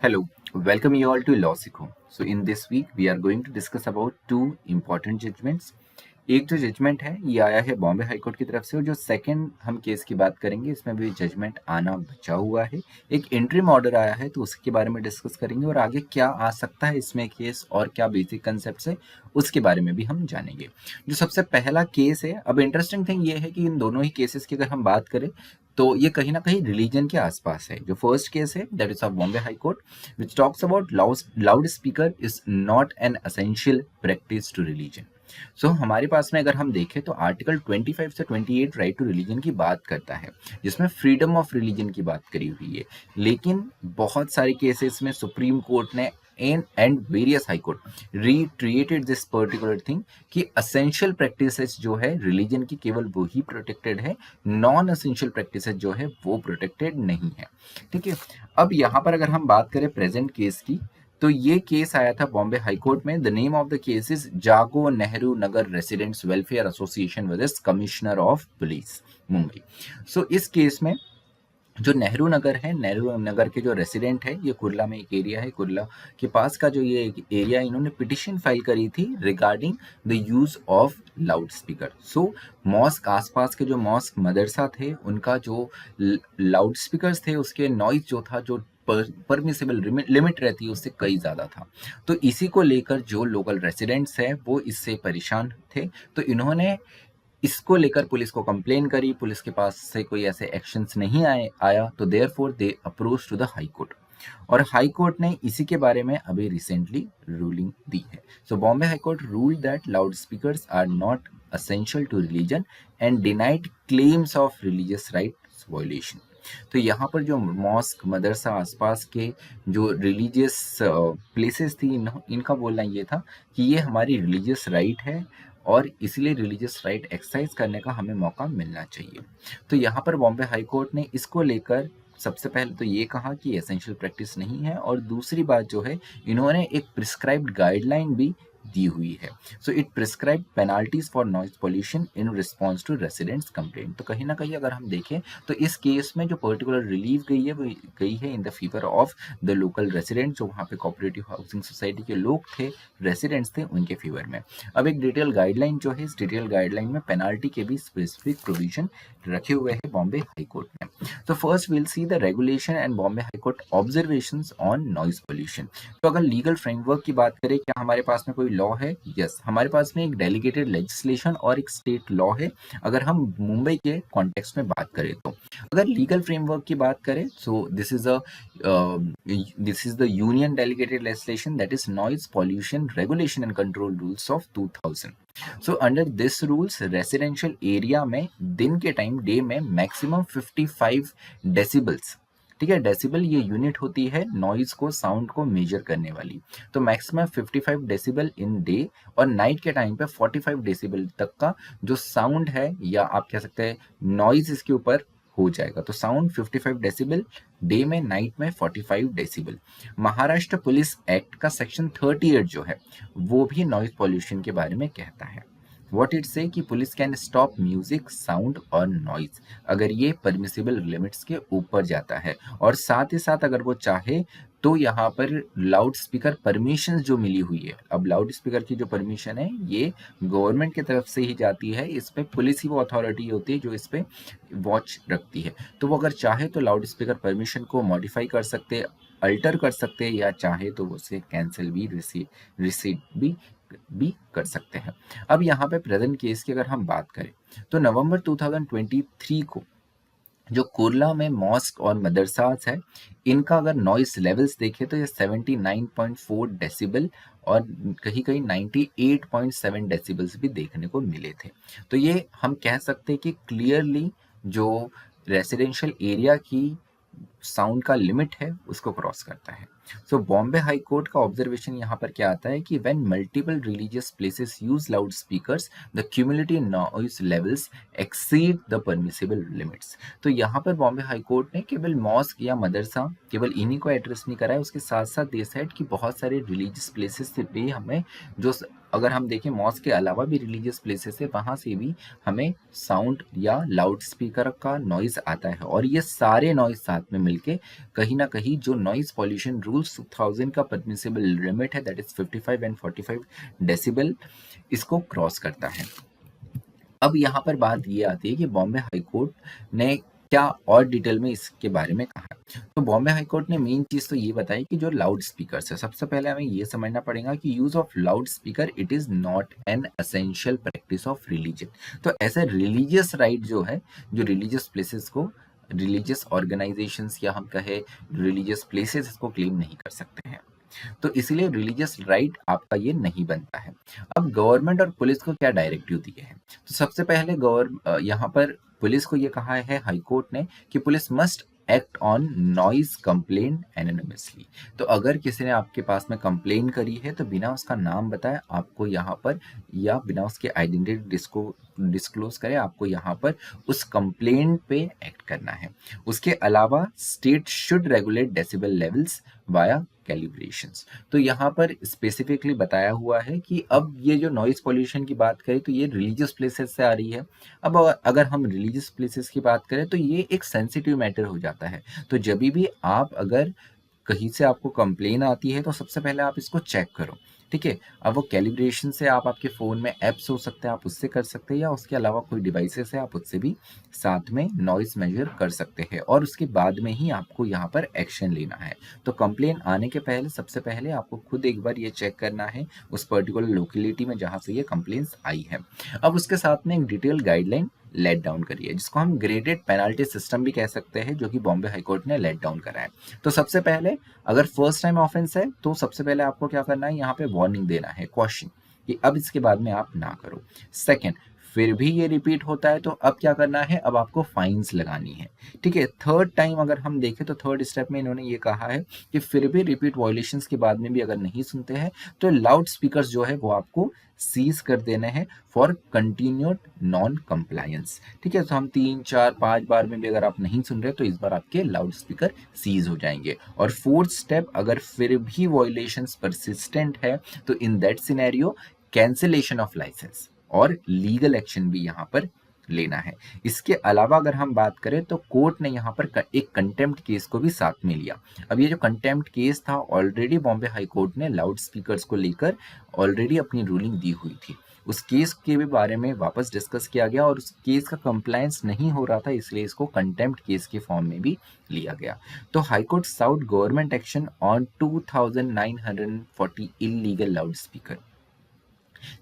Hello, welcome you all to Law Sikho. So in this week we are going to discuss about two important judgments. एक जो judgement है ये आया है Bombay high court की तरफ से और जो सेकंड हम केस की बात करेंगे इसमें भी जजमेंट आना बचा हुआ है। एक इंटरिम ऑर्डर आया है तो उसके बारे में डिस्कस करेंगे और आगे क्या आ सकता है इसमें केस और क्या बेसिक कंसेप्ट है उसके बारे में भी हम जानेंगे। जो सबसे पहला केस है, अब इंटरेस्टिंग थिंग ये है कि इन दोनों ही केसेस की अगर हम बात करें तो ये कहीं ना कहीं रिलीजन के आसपास है। जो फर्स्ट केस है that is of Bombay high court which talks about loud speaker is not an essential practice to religion. So हमारे पास में अगर हम देखें तो आर्टिकल 25 से 28 राइट टू रिलीजन की बात करता है, जिसमें फ्रीडम ऑफ रिलीजन की बात करी हुई है। लेकिन बहुत सारे केसेस में सुप्रीम कोर्ट ने and various high court reiterated this particular thing कि असेंशियल प्रैक्टिसेस जो है रिलीजन की केवल वो ही प्रोटेक्टेड है, नॉन असेंशियल प्रैक्टिसेस जो है वो प्रोटेक्टेड नहीं है। ठीक है, अब यहाँ पर अगर हम बात करें प्रेजेंट केस की तो ये केस आया था बॉम्बे हाई कोर्ट में। The name of the case is Jago Nehru Nagar residents welfare association versus commissioner of police Mumbai. So इस केस में जो नेहरू नगर है, नेहरू नगर के जो रेसिडेंट है, ये कुर्ला में एक एरिया है, कुर्ला के पास का जो ये एरिया, इन्होंने पिटिशन फाइल करी थी regarding the use of loud speaker. So mosque, आसपास के जो मॉस्क मदरसा थे उनका जो लाउड स्पीकर्स थे उसके नॉइज जो था, जो परमिसिबल लिमिट रहती है उससे कई ज़्यादा था। तो इसी को लेकर जो लोकल रेसिडेंट्स हैं वो इससे परेशान थे, तो इन्होंने इसको लेकर पुलिस को कंप्लेन करी। पुलिस के पास से कोई ऐसे एक्शंस नहीं आया, तो therefore they approach to the high court और हाई कोर्ट ने इसी के बारे में अभी रिसेंटली रूलिंग दी है। So Bombay high court ruled that loud speakers are not essential to religion and denied claims of religious rights violation. तो यहाँ पर जो मॉस्क मदरसा आसपास के जो रिलीजियस प्लेसेस थी, इनका बोलना ये था कि ये हमारी रिलीजियस राइट है और इसलिए रिलीजियस राइट एक्सरसाइज करने का हमें मौका मिलना चाहिए। तो यहाँ पर बॉम्बे हाई कोर्ट ने इसको लेकर सबसे पहले तो ये कहा कि एसेंशियल प्रैक्टिस नहीं है, और दूसरी बात जो है इन्होंने एक प्रिस्क्राइब्ड गाइडलाइन भी दी हुई है। So it prescribe penalties for noise pollution in response to residents complaint. तो कहीं ना कहीं अगर हम देखें तो इस केस में जो पर्टिकुलर रिलीफ गई है वो गई है in the favour of the local residents, जो वहाँ पे कोऑपरेटिव हाउसिंग सोसाइटी के लोग थे, रेसिडेंट्स थे, उनके फेवर में। अब एक डिटेल गाइडलाइन जो है, इस डिटेल गाइडलाइन में पेनाल्टी के भी स्पेसिफिक प्रोविजन रखे हुए हैं बॉम्बे हाई कोर्ट ने। तो first will see the regulation and Bombay high court observations on noise pollution. तो अगर लीगल फ्रेमवर्क की बात करें, क्या हमारे पास में कोई लॉ है? यस, हमारे पास में एक डेलीगेटेड लेजिस्लेशन और एक स्टेट लॉ है, अगर हम मुंबई के कॉन्टेक्स्ट में बात करें तो। अगर लीगल फ्रेमवर्क की बात करें, सो this is the union delegated legislation, that is noise pollution regulation and control rules of 2000। So under this rules residential area में दिन के टाइम, डे में मैक्सिमम 55 डेसिबल्स, ठीक है, डेसिबल ये यूनिट होती है नॉइज को, साउंड को मेजर करने वाली, तो मैक्सिमम 55 डेसिबल इन डे, और नाइट के टाइम पे 45 डेसिबल तक का जो साउंड है, या आप कह सकते हैं नॉइज इसके ऊपर हो जाएगा। तो साउंड 55 डेसिबल डे में, नाइट में 45 डेसिबल। महाराष्ट्र पुलिस एक्ट का सेक्शन 38 जो है वो भी नॉइज पॉल्यूशन के बारे में कहता है। व्हाट इट से कि police can stop music, sound और नॉइज अगर ये परमिसिबल लिमिट्स के ऊपर जाता है, और साथ ही साथ अगर वो चाहे तो यहाँ पर लाउड स्पीकर परमिशन जो मिली हुई है, अब लाउड स्पीकर की जो परमिशन है ये गवर्नमेंट की तरफ से ही जाती है, इस पे पुलिस ही वो अथॉरिटी होती है जो इस पे वॉच रखती है। तो वो अगर चाहे तो लाउड स्पीकर परमिशन को मॉडिफाई कर सकते, अल्टर कर सकते, या चाहे तो उसे कैंसिल भी, रिसीट भी कर सकते हैं। अब यहाँ पे प्रेजेंट केस की अगर हम बात करें तो नवंबर 2023 को जो कुर्ला में मॉस्क और मदरसास है, इनका अगर नॉइस लेवल्स देखें तो ये 79.4 डेसिबल और कहीं कहीं 98.7 डेसिबल्स भी देखने को मिले थे। तो ये हम कह सकते हैं कि क्लियरली जो रेसिडेंशियल एरिया की साउंड का लिमिट है उसको क्रॉस करता है। सो बॉम्बे हाई कोर्ट का ऑब्जर्वेशन यहाँ पर क्या आता है कि when multiple religious places use loud speakers the cumulative noise levels exceed the permissible limits. तो यहाँ पर बॉम्बे हाई कोर्ट ने केवल मॉस्क या मदरसा केवल इन्हीं को एड्रेस नहीं करा है, उसके साथ साथ दे सेड कि बहुत सारे रिलीजियस प्लेसेस पे हमें जो अगर हम देखें मॉस्क के अलावा भी रिलीजियस प्लेसेस है, वहाँ से भी हमें साउंड या लाउड स्पीकर का नॉइज़ आता है, और ये सारे नॉइज़ साथ में मिलके कहीं ना कहीं जो नॉइज़ पॉल्यूशन रूल्स 2000 का परमिसिबल लिमिट है, दैट इज़ 55 एंड 45 डेसिबल, इसको क्रॉस करता है। अब यहाँ पर बात ये आती है कि बॉम्बे हाई कोर्ट ने क्या और डिटेल में इसके बारे में कहा है। तो बॉम्बे हाई कोर्ट ने मेन चीज़ तो ये बताई कि जो लाउड स्पीकर्स है, सबसे पहले हमें ये समझना पड़ेगा कि use of loud speaker it is not an essential practice of religion. तो ऐसे रिलीजियस राइट जो है, जो रिलीजियस प्लेसेस को, रिलीजियस ऑर्गेनाइजेशंस या हम कहे रिलीजियस प्लेसेस इसको क्लेम नहीं कर सकते हैं, तो इसीलिए रिलीजियस राइट आपका ये नहीं बनता है। अब गवर्नमेंट और पुलिस को क्या डायरेक्टिव दिए हैं, तो सबसे पहले यहाँ पर पुलिस को ये कहा है हाई कोर्ट ने कि police must act on noise complain anonymously. तो अगर किसी ने आपके पास में कंप्लेन करी है तो बिना उसका नाम बताए आपको यहाँ पर, या बिना उसके आइडेंटिटी डिस्क्लोज करे, आपको यहाँ पर उस कंप्लेंट पे एक्ट करना है। उसके अलावा state should regulate decibel levels via calibrations. तो यहाँ पर स्पेसिफिकली बताया हुआ है कि अब ये जो नॉइज पॉल्यूशन की बात करें तो ये रिलीजियस प्लेसेस से आ रही है। अब अगर हम रिलीजियस प्लेसेस की बात करें तो ये एक सेंसिटिव मैटर हो जाता है। तो जब भी आप अगर कहीं से आपको कंप्लेन आती है तो सबसे पहले आप इसको चेक करो, ठीक है। अब वो कैलिब्रेशन से आप, आपके फ़ोन में ऐप्स हो सकते हैं, आप उससे कर सकते हैं, या उसके अलावा कोई डिवाइसेस है आप उससे भी साथ में नॉइज़ मेजर कर सकते हैं, और उसके बाद में ही आपको यहाँ पर एक्शन लेना है। तो कंप्लेन आने के पहले सबसे पहले आपको खुद एक बार ये चेक करना है उस पर्टिकुलर लोकेलिटी में जहाँ से ये कंप्लेंट्स आई है। अब उसके साथ में एक डिटेल गाइडलाइन लेट डाउन करी है, जिसको हम ग्रेडेड पेनल्टी सिस्टम भी कह सकते हैं, जो कि बॉम्बे हाई कोर्ट ने लेट डाउन करा है। तो सबसे पहले अगर फर्स्ट टाइम ऑफेंस है तो सबसे पहले आपको क्या करना है, यहाँ पे वार्निंग देना है, क्वेश्चन, कि अब इसके बाद में आप ना करो। सेकंड, फिर भी ये रिपीट होता है तो अब क्या करना है, अब आपको फाइन्स लगानी है, ठीक है। थर्ड टाइम अगर हम देखें तो थर्ड स्टेप में इन्होंने ये कहा है कि फिर भी रिपीट वायलेशंस के बाद में भी अगर नहीं सुनते हैं तो लाउड स्पीकर जो है वो आपको सीज कर देने हैं फॉर कंटिन्यूड नॉन कंप्लायंस, ठीक है। तो हम 3 4 5 बार में भी अगर आप नहीं सुन रहे तो इस बार आपके लाउड स्पीकर सीज हो जाएंगे। और फोर्थ स्टेप, अगर फिर भी वायलेशंस परसिस्टेंट है तो in that scenario cancellation of licence और लीगल एक्शन भी यहाँ पर लेना है। इसके अलावा अगर हम बात करें तो कोर्ट ने यहाँ पर एक कंटेम्प्ट केस को भी साथ में लिया। अब ये जो कंटेम्प्ट केस था, ऑलरेडी बॉम्बे हाई कोर्ट ने लाउड स्पीकर्स को लेकर ऑलरेडी अपनी रूलिंग दी हुई थी। उस केस के भी बारे में वापस डिस्कस किया गया और उस केस का कंप्लायंस नहीं हो रहा था, इसलिए इसको कंटेम्प्ट केस के फॉर्म में भी लिया गया। तो high court sought government action on 2940 illegal loud speaker.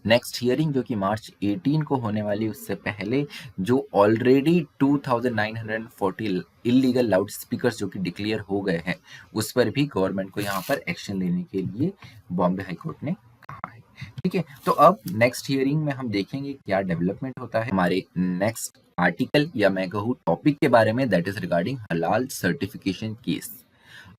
Next hearing जो कि मार्च 18 को होने वाली, उससे पहले जो ऑलरेडी 2940 इलीगल लाउड स्पीकर्स जो कि डिक्लेयर हो गए हैं, उस पर भी गवर्नमेंट को यहाँ पर एक्शन लेने के लिए बॉम्बे हाई कोर्ट ने कहा है, ठीक है। तो अब नेक्स्ट हियरिंग में हम देखेंगे क्या डेवलपमेंट होता है हमारे नेक्स्ट आर्टिकल या मैं कहूँ टॉपिक के बारे में, दैट इज रिगार्डिंग हलाल सर्टिफिकेशन केस।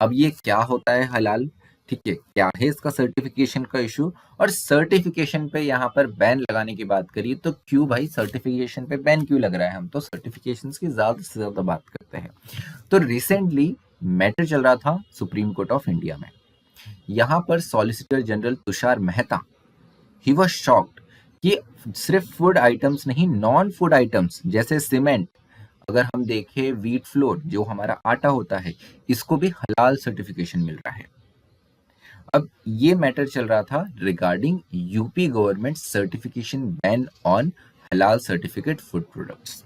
अब ये क्या होता है हलाल, ठीक है, क्या है इसका सर्टिफिकेशन का इशू, और सर्टिफिकेशन पे यहाँ पर बैन लगाने की बात करिए तो क्यों भाई सर्टिफिकेशन पे बैन क्यों लग रहा है, हम तो सर्टिफिकेशन की ज्यादा से ज्यादा बात करते हैं। तो रिसेंटली मैटर चल रहा था सुप्रीम कोर्ट ऑफ इंडिया में। यहाँ पर solicitor general Tushar Mehta, he was shocked कि सिर्फ फूड आइटम्स नहीं, नॉन फूड आइटम्स जैसे सीमेंट, अगर हम देखें व्हीट फ्लोर जो हमारा आटा होता है, इसको भी हलाल सर्टिफिकेशन मिल रहा है। अब ये मैटर चल रहा था regarding UP government certification ban on halal certificate food products.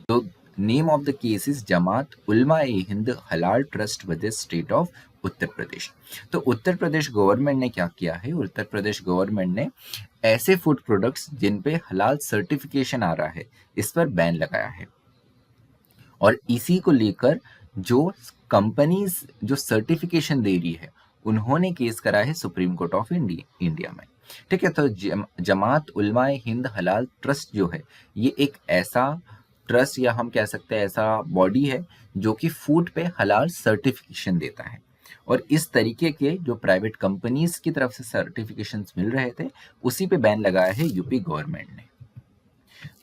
तो name of the case is Jamiat Ulama e Hind Halal trust with state of Uttar Pradesh. तो उत्तर प्रदेश गवर्नमेंट ने क्या किया है, उत्तर प्रदेश गवर्नमेंट ने ऐसे फूड प्रोडक्ट्स जिन पे हलाल सर्टिफिकेशन आ रहा है इस पर बैन लगाया है, और इसी को लेकर जो कंपनीज जो सर्टिफिकेशन दे रही है उन्होंने केस करा है सुप्रीम कोर्ट ऑफ इंडिया में, ठीक है। तो जमात उलमाए हिंद हलाल ट्रस्ट जो है ये एक ऐसा ट्रस्ट या हम कह सकते हैं ऐसा बॉडी है जो कि फूड पे हलाल सर्टिफिकेशन देता है, और इस तरीके के जो प्राइवेट कंपनीज की तरफ से सर्टिफिकेशंस मिल रहे थे उसी पे बैन लगाया है यूपी गवर्नमेंट ने।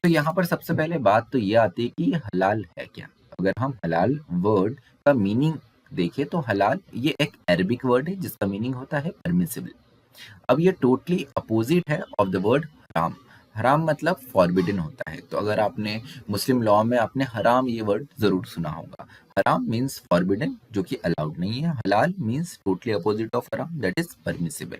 तो यहाँ पर सबसे पहले बात तो ये आती है कि हलाल है क्या। अगर हम हलाल वर्ड का मीनिंग देखें तो हलाल ये एक अरबिक वर्ड है जिसका मीनिंग होता है परमिसिबल। अब ये टोटली अपोजिट है ऑफ द वर्ड हराम। हराम मतलब फॉरबिडन होता है। तो अगर आपने मुस्लिम लॉ में आपने हराम ये वर्ड जरूर सुना होगा। हराम मीन्स फॉरबिडन, जो कि अलाउड नहीं है। हलाल मीन्स टोटली अपोजिट ऑफ हराम, दैट इज परमिसिबल।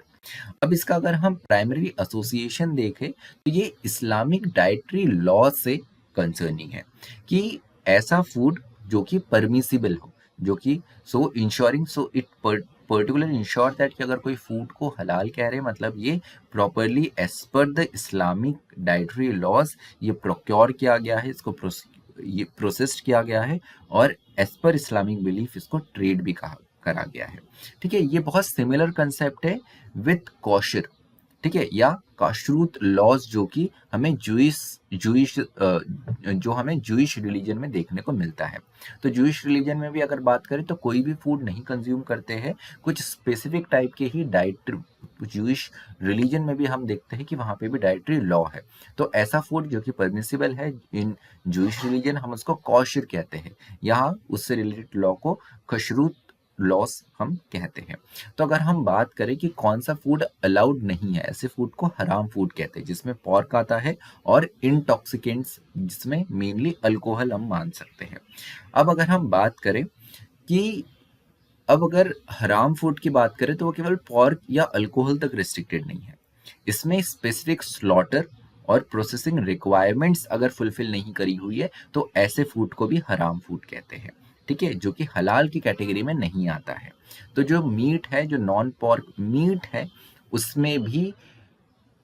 अब इसका अगर हम प्राइमरी एसोसिएशन देखें तो ये इस्लामिक डाइटरी लॉ से कंसर्निंग है कि ऐसा फूड जो कि परमिसिबल हो, जो कि so ensuring so it particular ensure that कि अगर कोई फूड को हलाल कह रहे हैं मतलब ये properly as per the Islamic dietary laws ये प्रोक्योर किया गया है, इसको ये प्रोसेस्ड किया गया है और एज पर इस्लामिक बिलीफ इसको ट्रेड भी करा गया है। ठीक है, ये बहुत सिमिलर कंसेप्ट है विथ कॉशर, ठीक है, या काशरूत लॉज जो कि हमें जो हमें जूइश रिलीजन में देखने को मिलता है। तो जूइश रिलीजन में भी अगर बात करें तो कोई भी फूड नहीं कंज्यूम करते हैं, कुछ स्पेसिफिक टाइप के ही डाइट जूइश रिलीजन में भी हम देखते हैं कि वहाँ पे भी डाइटरी लॉ है। तो ऐसा फूड जो कि परमिसिबल है इन जूइश रिलीजन हम उसको कॉशर कहते हैं, यहाँ उससे रिलेटेड लॉ को कशरूत लॉस हम कहते हैं। तो अगर हम बात करें कि कौन सा फूड अलाउड नहीं है, ऐसे फूड को हराम फूड कहते हैं जिसमें पॉर्क आता है और इंटॉक्सिकेंट्स जिसमें मेनली अल्कोहल हम मान सकते हैं। अब अगर हम बात करें कि अब अगर हराम फूड की बात करें तो वो केवल पॉर्क या अल्कोहल तक रिस्ट्रिक्टेड नहीं है, इसमें स्पेसिफिक स्लॉटर और प्रोसेसिंग रिक्वायरमेंट्स अगर फुलफिल नहीं करी हुई है तो ऐसे फूड को भी हराम फूड कहते हैं। ठीक है, जो कि हलाल की कैटेगरी में नहीं आता है। तो जो मीट है, जो नॉन पॉर्क मीट है, उसमें भी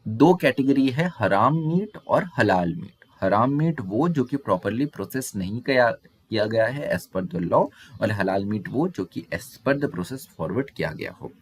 दो कैटेगरी है, हराम मीट और हलाल मीट। हराम मीट वो जो कि प्रॉपरली प्रोसेस नहीं किया गया है एज पर द लॉ, और हलाल मीट वो जो कि as per the process forward किया गया हो।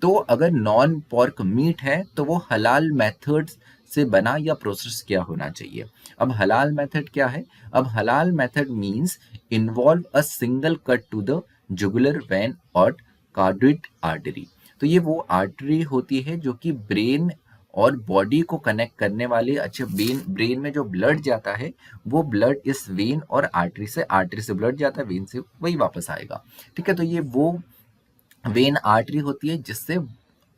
तो अगर नॉन पॉर्क मीट है तो वो हलाल मेथड से बना या प्रोसेस किया होना चाहिए। अब हलाल मेथड क्या है? अब हलाल method means involve a single cut to the jugular vein और कार्डिड आर्टरी। तो ये वो आर्टरी होती है जो कि ब्रेन और बॉडी को कनेक्ट करने वाले, अच्छा ब्रेन में जो ब्लड जाता है वो ब्लड इस वेन और आर्टरी से ब्लड जाता है, वेन से वही वापस आएगा। ठीक है, तो ये वो वेन आर्टरी होती है जिससे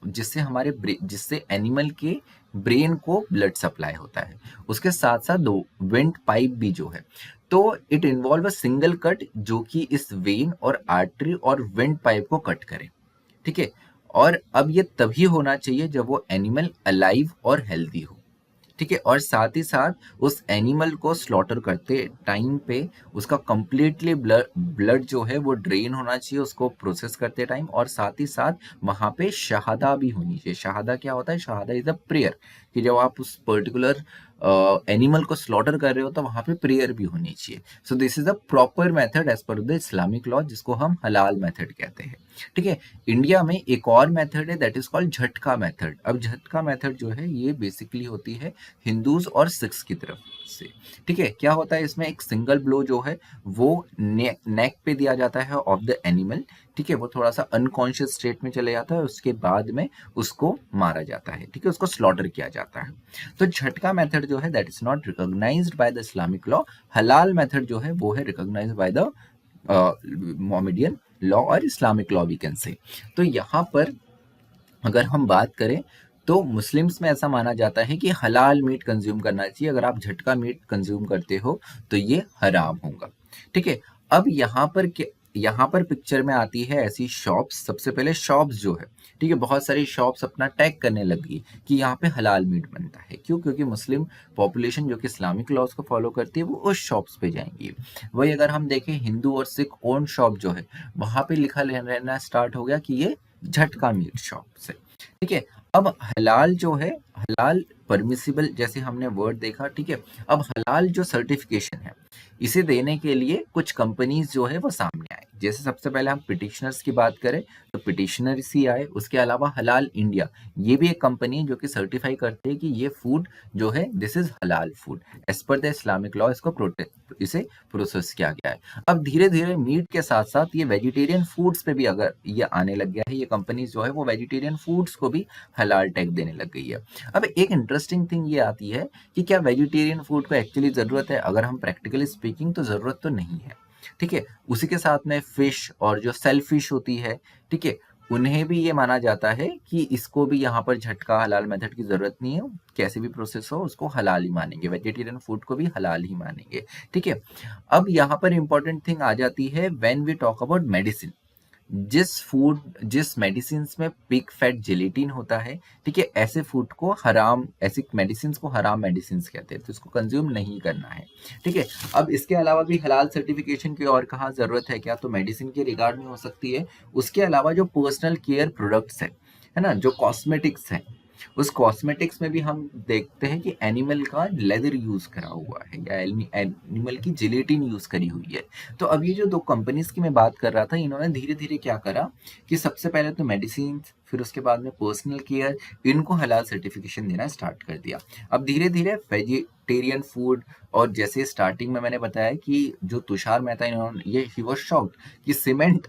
जिससे एनिमल के ब्रेन को ब्लड सप्लाई होता है। उसके साथ साथ दो वेंट पाइप भी जो है, तो it involve a single cut जो कि इस वेन और आर्टरी और वेंट पाइप को कट करे। ठीक है, और अब ये तभी होना चाहिए जब वो एनिमल अलाइव और हेल्दी हो। ठीक है, और साथ ही साथ उस एनिमल को स्लॉटर करते टाइम पे उसका कंप्लीटली ब्लड जो है वो ड्रेन होना चाहिए उसको प्रोसेस करते टाइम, और साथ ही साथ वहाँ पे शहादा भी होनी चाहिए। शहादा क्या होता है? शहादा इज अ प्रेयर, कि जब आप उस पर्टिकुलर एनिमल को स्लॉटर कर रहे हो तो वहाँ पे प्रेयर भी होनी चाहिए। So this is a proper method as per the Islamic law, जिसको हम हलाल मेथड कहते हैं। ठीक है, इंडिया में एक और मेथड है दैट इज कॉल्ड झटका मेथड। अब झटका मेथड जो है ये बेसिकली होती है हिंदूज और सिख्स की तरफ से। ठीक है, क्या होता है इसमें? एक सिंगल ब्लो जो है वो नेक पे दिया जाता है ऑफ द एनिमल। ठीक है, वो थोड़ा सा अनकॉन्शियस स्टेट में चले जाता है, उसके बाद में उसको मारा जाता है। ठीक है, उसको स्लॉटर किया जाता है। तो झटका मेथड जो है that is not recognized by the Islamic law. Halal method जो है वो है recognized by the Mohammedan law और Islamic law we can say. तो यहाँ पर अगर हम बात करें तो मुस्लिम्स में ऐसा माना जाता है कि हलाल मीट कंज्यूम करना चाहिए। अगर आप झटका मीट कंज्यूम करते हो तो ये हराम होगा। ठीक है, अब यहाँ पर पिक्चर में आती है ऐसी शॉप्स। सबसे पहले शॉप्स जो है, ठीक है, बहुत सारी शॉप्स अपना टैग करने लगी कि यहाँ पे हलाल मीट बनता है। क्यों? क्योंकि मुस्लिम पॉपुलेशन जो कि इस्लामिक लॉज को फॉलो करती है वो उस शॉप्स पे जाएंगी। वही अगर हम देखें हिंदू और सिख ओन शॉप जो है वहाँ पे लिखा रहना स्टार्ट हो गया कि ये झटका मीट शॉप से। ठीक है, अब हलाल जो है, हलाल परमिसिबल जैसे हमने वर्ड देखा। ठीक है, अब हलाल जो सर्टिफिकेशन है इसे देने के लिए कुछ कंपनीज जो है वो सामने आए। जैसे सबसे पहले हम पिटिशनर्स की बात करें तो पिटिशनर्स ही आए। उसके अलावा हलाल इंडिया, ये भी एक कंपनी है जो कि सर्टिफाई करते हैं कि ये फूड जो है दिस इज हलाल food as per the Islamic law, इसे प्रोसेस किया गया है। अब धीरे धीरे मीट के साथ साथ ये वेजिटेरियन फूड्स पे भी अगर ये आने लग गया है, ये कंपनीज जो है वो वेजिटेरियन फूड्स को भी हलाल टैग देने लग गई है। अब एक इंटरेस्टिंग थिंग ये आती है कि क्या वेजिटेरियन फूड को एक्चुअली ज़रूरत है? अगर हम प्रैक्टिकली स्पीकिंग तो ज़रूरत तो नहीं है। ठीक है, उसी के साथ में फिश और जो सेल फिश होती है, ठीक है, उन्हें भी ये माना जाता है कि इसको भी यहाँ पर झटका हलाल मेथड की ज़रूरत नहीं है, कैसे भी प्रोसेस हो उसको हलाल ही मानेंगे, वेजिटेरियन फूड को भी हलाल ही मानेंगे। ठीक है, अब यहाँ पर इंपॉर्टेंट थिंग आ जाती है when we talk about medicine. जिस मेडिसिन में पिग फैट जेलेटिन होता है, ठीक है, ऐसे फूड को हराम, ऐसी मेडिसिन को हराम मेडिसिन कहते हैं, तो इसको कंज्यूम नहीं करना है। ठीक है, अब इसके अलावा भी हलाल सर्टिफिकेशन की और कहाँ ज़रूरत है क्या, तो मेडिसिन के रिगार्ड में हो सकती है। उसके अलावा जो पर्सनल केयर प्रोडक्ट्स है ना, जो कॉस्मेटिक्स है, उस कॉस्मेटिक्स में भी हम देखते हैं कि एनिमल का लेदर यूज करा हुआ है या एनिमल की जिलेटिन यूज करी हुई है। तो अब ये जो दो कंपनीज की मैं बात कर रहा था, इन्होंने धीरे धीरे क्या करा कि सबसे पहले तो मेडिसिन, फिर उसके बाद में पर्सनल केयर, इनको हलाल सर्टिफिकेशन देना स्टार्ट कर दिया। अब धीरे धीरे वेजिटेरियन फूड, और जैसे स्टार्टिंग में मैंने बताया कि जो तुषार मेहता, इन्होंने ये ही वाज शॉक्ड कि सीमेंट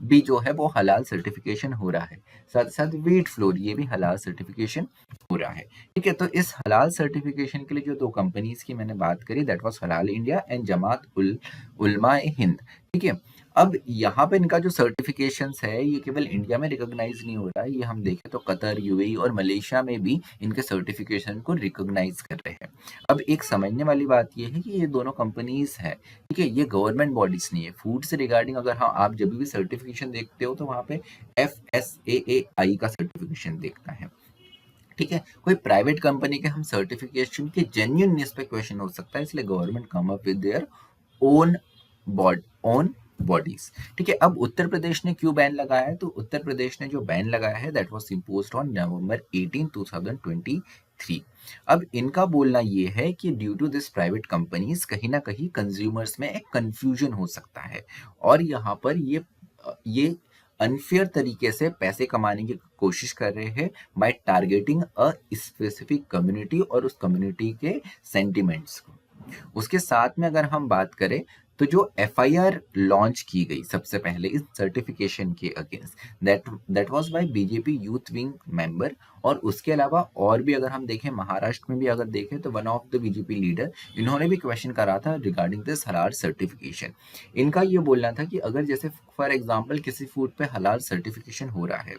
भी जो है वो हलाल सर्टिफिकेशन हो रहा है, साथ साथ व्हीट फ्लोर ये भी हलाल सर्टिफिकेशन हो रहा है। ठीक है, तो इस हलाल सर्टिफिकेशन के लिए जो दो कंपनीज की मैंने बात करी, दैट वाज हलाल इंडिया एंड जमात उलमा ए हिंद। ठीक है, अब यहाँ पे इनका जो सर्टिफिकेशंस है ये केवल इंडिया में रिकॉग्नाइज नहीं हो रहा है, ये हम देखें तो कतर, यूएई और मलेशिया में भी इनके सर्टिफिकेशन को रिकॉग्नाइज कर रहे हैं। अब एक समझने वाली बात ये है कि ये दोनों कंपनीज है, ठीक है, ये गवर्नमेंट बॉडीज नहीं है। फूड से रिगार्डिंग अगर हाँ आप जब भी सर्टिफिकेशन देखते हो तो वहाँ पे FSAAI का सर्टिफिकेशन देखना है। ठीक है, कोई प्राइवेट कंपनी के हम सर्टिफिकेशन के जेन्युइननेस पे क्वेश्चन हो सकता है, इसलिए government come up with their own own bodies. ठीक है, अब उत्तर प्रदेश ने क्यों बैन लगाया है, तो उत्तर प्रदेश ने जो बैन लगाया है that was imposed on November 18 2023। अब इनका बोलना ये है कि due to this private companies कहीं ना कहीं कंज्यूमर्स में एक कंफ्यूजन हो सकता है, और यहाँ पर ये अनफेयर तरीके से पैसे कमाने की कोशिश कर रहे हैं by targeting a specific community और उस कम्युनिटी के सेंटिमेंट्स को। उसके साथ में अगर हम बात करें तो जो एफआईआर लॉन्च की गई सबसे पहले इस सर्टिफिकेशन के against, that was by BJP youth wing member, और उसके अलावा और भी अगर हम देखें महाराष्ट्र में भी अगर देखें तो one of the BJP leader, इन्होंने भी क्वेश्चन करा था रिगार्डिंग दिस हलाल सर्टिफिकेशन। इनका ये बोलना था कि अगर जैसे फॉर एग्जाम्पल किसी फूड पे हलाल सर्टिफिकेशन हो रहा है,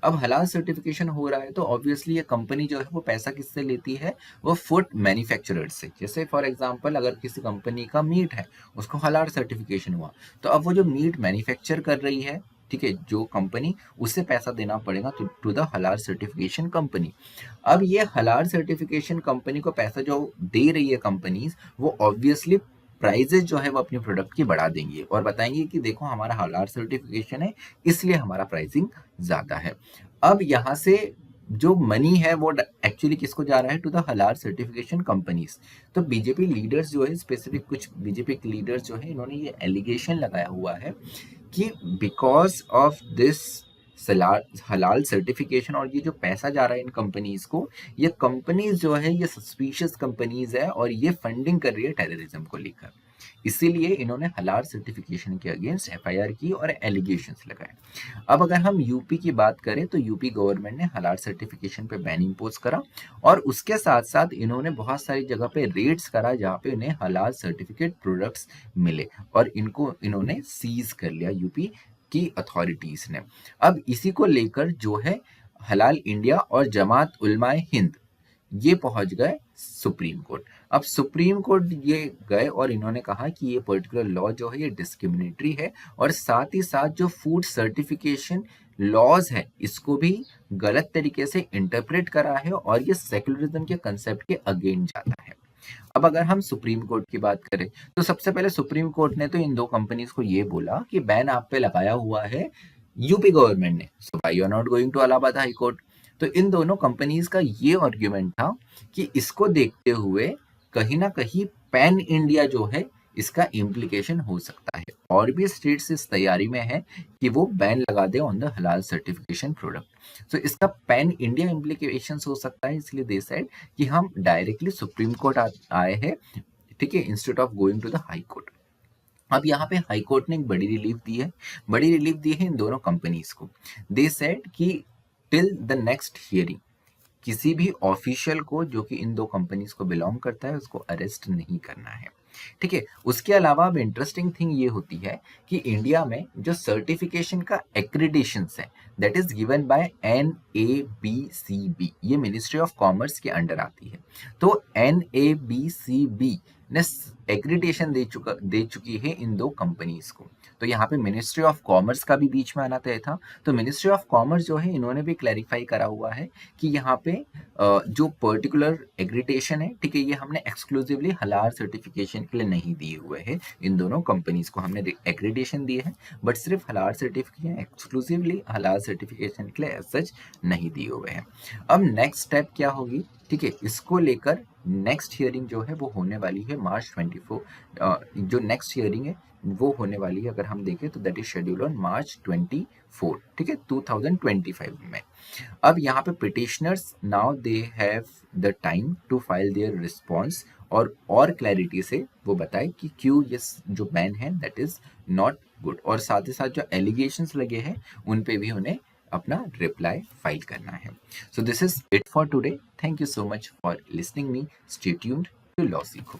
अब हलाल सर्टिफिकेशन हो रहा है तो ऑब्वियसली ये कंपनी जो है वो पैसा किससे लेती है, वो फूड मैन्युफैक्चरर से। जैसे फॉर एग्जांपल अगर किसी कंपनी का मीट है, उसको हलाल सर्टिफिकेशन हुआ, तो अब वो जो मीट मैन्युफैक्चर कर रही है, ठीक है, जो कंपनी, उससे पैसा देना पड़ेगा टू द हलाल सर्टिफिकेशन कंपनी। अब ये हलाल सर्टिफिकेशन कंपनी को पैसा जो दे रही है कंपनीज, वो ऑब्वियसली प्राइजेस जो है वो अपनी प्रोडक्ट की बढ़ा देंगे और बताएंगे कि देखो हमारा हलाल सर्टिफिकेशन है इसलिए हमारा प्राइसिंग ज्यादा है। अब यहाँ से जो मनी है वो एक्चुअली किसको जा रहा है, टू द हलाल सर्टिफिकेशन कंपनीज। तो बीजेपी लीडर्स जो है, स्पेसिफिक कुछ बीजेपी लीडर्स जो है, इन्होंने ये एलिगेशन लगाया हुआ है कि बिकॉज ऑफ दिस हलाल सर्टिफिकेशन और ये जो पैसा जा रहा है इन कंपनीज को, ये कंपनीज जो है ये सस्पिशियस कंपनीज है और ये फंडिंग कर रही है टेररिज्म को लेकर, इसीलिए इन्होंने हलाल सर्टिफिकेशन के अगेंस्ट एफआईआर की और एलिगेशंस लगाए। अब अगर हम यूपी की बात करें तो यूपी गवर्नमेंट ने हलाल सर्टिफिकेशन पे बैन इम्पोज करा, और उसके साथ साथ इन्होंने बहुत सारी जगह पे रेड्स करा जहाँ पे उन्हें हलाल सर्टिफिकेट प्रोडक्ट्स मिले, और इनको इन्होंने सीज कर लिया यूपी की अथॉरिटीज ने। अब इसी को लेकर जो है हलाल इंडिया और जमात उलमाए हिंद ये पहुंच गए सुप्रीम कोर्ट। अब सुप्रीम कोर्ट ये गए और इन्होंने कहा कि ये पर्टिकुलर लॉ जो है ये डिस्क्रिमिनेटरी है, और साथ ही साथ जो फूड सर्टिफिकेशन लॉज है इसको भी गलत तरीके से इंटरप्रेट करा है और ये सेक्युलरिज्म के कंसेप्ट के अगेंस्ट जाता है। अब अगर हम सुप्रीम कोर्ट की बात करें तो सबसे पहले सुप्रीम कोर्ट ने तो इन दो कंपनीज को ये बोला कि बैन आप पे लगाया हुआ है यूपी गवर्नमेंट ने, so why you are not going to Allahabad high court. तो इन दोनों कंपनीज का ये आर्ग्यूमेंट था कि इसको देखते हुए कहीं ना कहीं पैन इंडिया जो है इसका इम्प्लीकेशन हो सकता है, और भी स्टेट्स इस तैयारी में है कि वो बैन लगा दे ऑन द हलाल सर्टिफिकेशन प्रोडक्ट। तो इसका पैन इंडिया इम्प्लीकेशन हो सकता है, इसलिए दे सेड कि हम डायरेक्टली सुप्रीम कोर्ट आए हैं, ठीक है, instead of going to the high court. अब यहाँ पे हाई कोर्ट ने एक बड़ी रिलीफ दी है इन दोनों कंपनीज को। दे सेड कि टिल द नेक्स्ट हियरिंग किसी भी ऑफिशियल को जो कि इन दो कंपनीज को बिलोंग करता है उसको अरेस्ट नहीं करना है। ठीक है। उसके अलावा अब इंटरेस्टिंग थिंग ये होती है कि इंडिया में जो सर्टिफिकेशन का एक्रीडिशंस है that is given by NABCB, ये मिनिस्ट्री ऑफ कॉमर्स के अंडर आती है। तो NABCB ने एक्रीडिटेशन दे चुकी है इन दो कंपनीज को। तो यहाँ पे मिनिस्ट्री ऑफ कॉमर्स का भी बीच में आना तय था। तो मिनिस्ट्री ऑफ कॉमर्स जो है इन्होंने भी क्लैरिफाई करा हुआ है कि यहाँ पे जो पर्टिकुलर एग्रीटेशन है, ठीक है, ये हमने एक्सक्लूसिवली हलाल सर्टिफिकेशन के लिए नहीं दिए हुए हैं। इन दोनों कंपनीज को हमने एग्रीडेशन दिए हैं, बट सिर्फ हलाल सर्टिफिकेशन, एक्सक्लूसिवली हलाल सर्टिफिकेशन के लिए एज सच नहीं दिए हुए हैं। अब नेक्स्ट स्टेप क्या होगी, ठीक है, इसको लेकर नेक्स्ट हियरिंग जो है वो होने वाली है मार्च 24। जो नेक्स्ट हियरिंग है वो होने वाली है, अगर हम देखें तो that is schedule on March 24, ठीक है, 2025 में। अब यहाँ पे petitioners now they have the time to file their response और क्लैरिटी से वो बताए कि क्यों ये जो बैन है दैट इज नॉट गुड, और साथ ही साथ जो एलिगेशंस लगे हैं उन पे भी उन्हें अपना रिप्लाई फाइल करना है। So this is it for today. Thank you so much for listening me. Stay tuned to law सीखो।